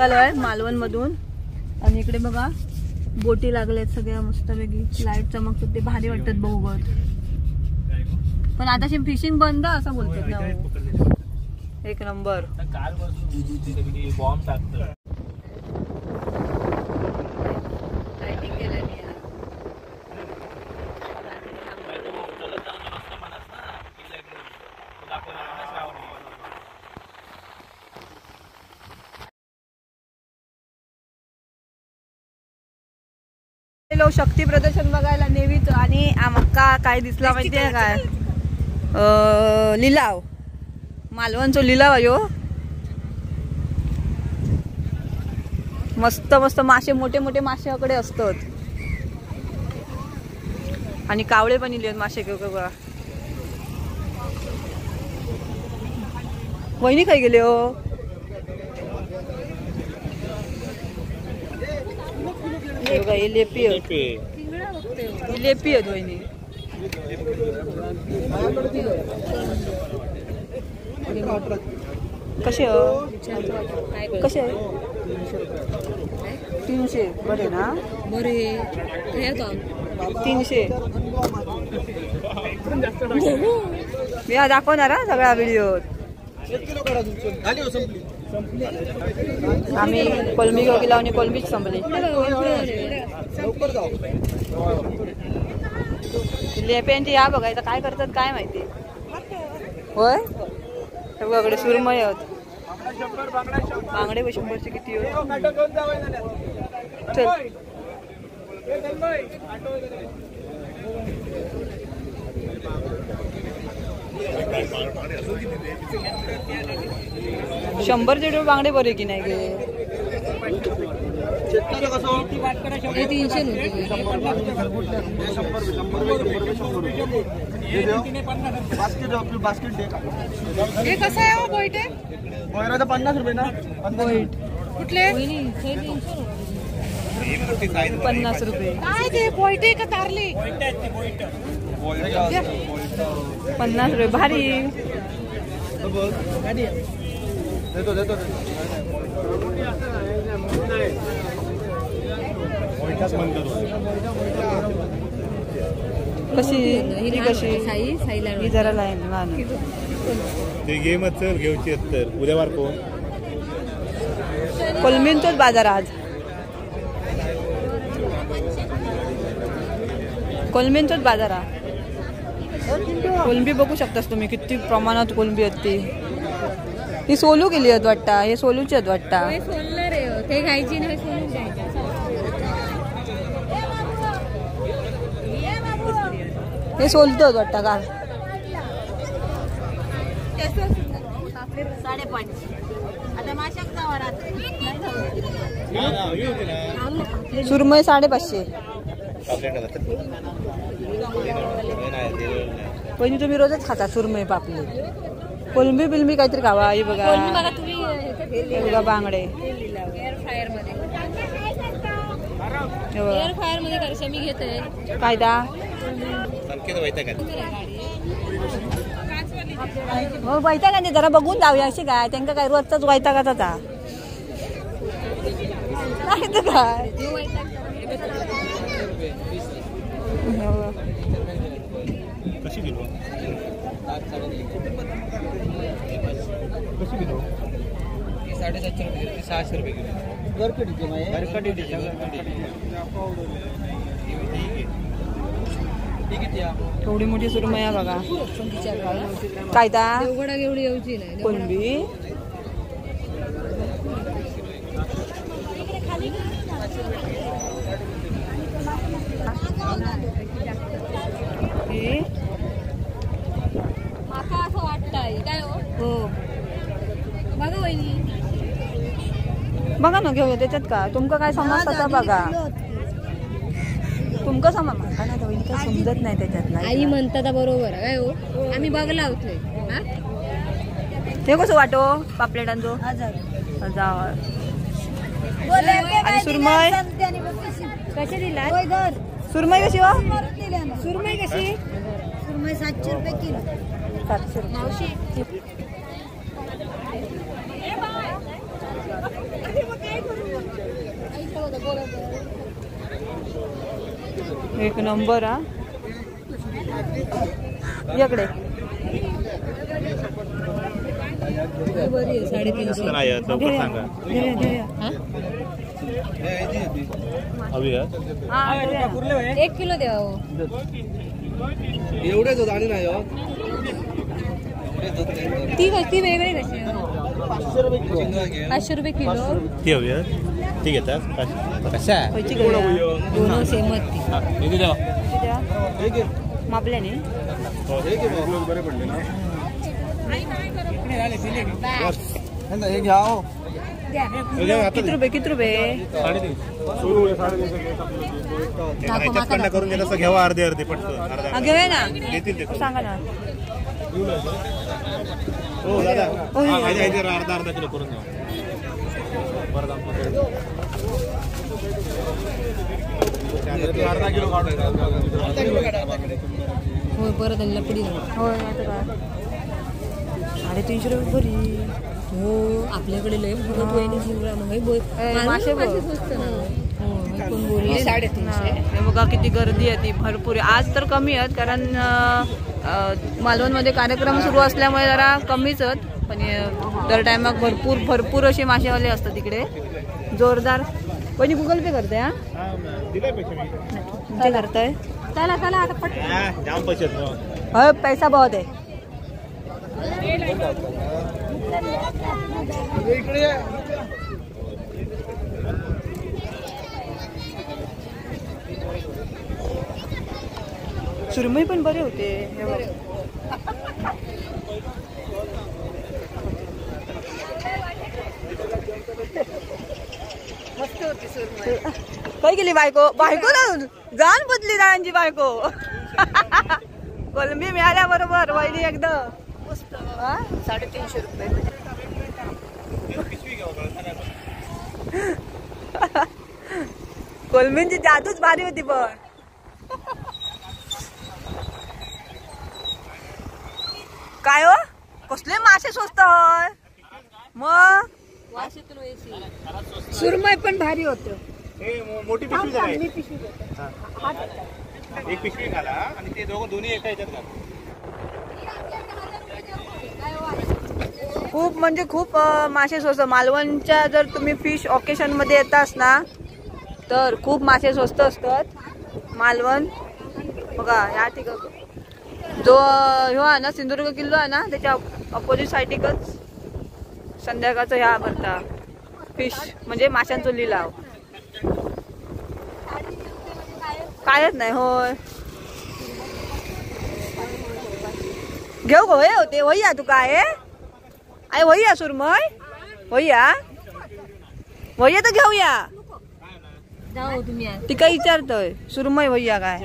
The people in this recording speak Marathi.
आहे मालवण मधून आणि इकडे बघा बोटी लागल्यात सगळ्या मस्तपैकी लाईट चमकतात ते भारी वाटतात बहुगत. पण आता फिशिंग बंद असं बोलतात ना. एक नंबर. शक्ती प्रदर्शन बघायला नेवीच आणि आमका काय दिसला माहितीये काय लिलाव मालवणचा लिलाव आहे. मस्त मस्त मासे मोठे मोठे मासे अकडे असतात आणि कावळे पण इले मासे घेऊ बघा. वहिनी काय गेले हो. लेपी लेपी आहेत वहिनी. कसे कसे 300 बरे ना. बरे 300 मी दाखवणार सगळा व्हिडिओ. आम्ही कोलंबी घेऊ गेलो आणि कोलंबीच संपली. लेप्यांची या बघायचं काय करतात काय माहिती. होय सगळ्याकडे सुरमई आहेत. बांगडे 100चे किती होत. चल 100 बांगडे बरे की नाही गे. 300 कसं आहे 50 रुपये ना. कुठले 50 रुपये काय ते पोयटे का तारली. 50 रुपये भारी. देतो कशी ही कशी ही जरा लहान ते गेमच चल घेऊची तर उद्यावार कोण कोलंबींचाच बाजार आज. कोलंबींचाच बाजार हा. कोलंबी बघू शकतास तुम्ही किती प्रमाणात कोलंबी आहेत ती. ही सोलू गेली आहेत वाटता. हे सोलूची आहेत वाटता. ते खायची नाही हे सोलतो वाटतं का. 5.5 सुरमई 550. पण तुम्ही रोजच खाता सुरमई पापली. कोलंबी बिलंबी काहीतरी खावा. ही बघा बघा बांगडे एअर फ्रायर मध्ये करशे मी घेते कायदा. हो वैताग का जरा बघून जाऊया अशी काय. त्यांना काय रोजचाच वैतागाच होता काय. कशी किलो 750 रुपये 600 रुपये किलो. थोडी मोठी सुरमई आहे बघा. कायदा कोलंबी असं वाटतंय काय हो. बघा वहिनी बघा ना घेऊया त्याच्यात का. तुमका काय समजता बघा. तुमका समज म्हणता ना वहिनी काय समजत नाही त्याच्यातला. आई म्हणतात बरोबर काय हो. आम्ही बघला होतोय. ते कसं वाटो पापलेटांचो 1000. आणि सुरमई कशी दिला. सुरमई कशी हो. सुरमई कशी. सुरमई 700 रुपये किलो. 700 रुपये. एक नंबर हा. याकडे बरी आहे 350. एक किलो द्या. एवढेच होत आणि नाही ती वेगळी कशी 500 रुपये किलो. ती हवी ती घेतात कशा दोन सेमत ती मापल्याने किती रुपये करून गेलं घ्यावा अर्धे अर्धे पटकन घेऊया ना देतील ते सांगा ना. हो दादा अर्धा अर्धा किलो करून द्या. अर्धा किलो होय परत लपडी होय. 350 रुपये बरी. हो आपल्याकडे लय मासे कोण बोलले 350. बघा किती गर्दी आहे ती भरपूर. आज तर कमी आहेत कारण मालवणमध्ये कार्यक्रम सुरू असल्यामुळे जरा कमीच आहेत. पण दर टायमाक भरपूर असे मासेवाले असतात तिकडे जोरदार. कोणी गुगल पे करते हा करताय. चला चला आता पट जाम पैसे पैसा बहुत आहे. सुरमई पण बरे होते. मस्त होती सुरमई. काय गेली बायको जाण बदली दादांची बायको. कोलंबी मिळाल्याबरोबर वहिनी एकदम 350 रुपये. कोलंबीची जादूच भारी होती. पण काय हो कसले मासे स्वस्त होय मग. सुरमई पण भारी होत. मोठी पिशवी एक पिशवी घाला आणि ते दोन्ही एका ह्याच्यात घाला. खूप म्हणजे खूप मासे स्वस्त. मालवणच्या जर तुम्ही फिश ऑकेशन मध्ये येतास ना तर खूप मासे स्वस्त असतात. मालवण बघा या ठिकाणी जो ह्यो आहे ना सिंधुदुर्ग किल्ला आहे ना त्याच्या अपोजिट साईडीकच संध्याकाळचं ह्या भरता फिश म्हणजे माशांचं लिलाव. कायच नाही होय. घेऊ गो हे होते वह्या तू काय आहे वह्या सुरमय वह्या तर घेऊया. ती काय विचारतोय सुरमई वह्या काय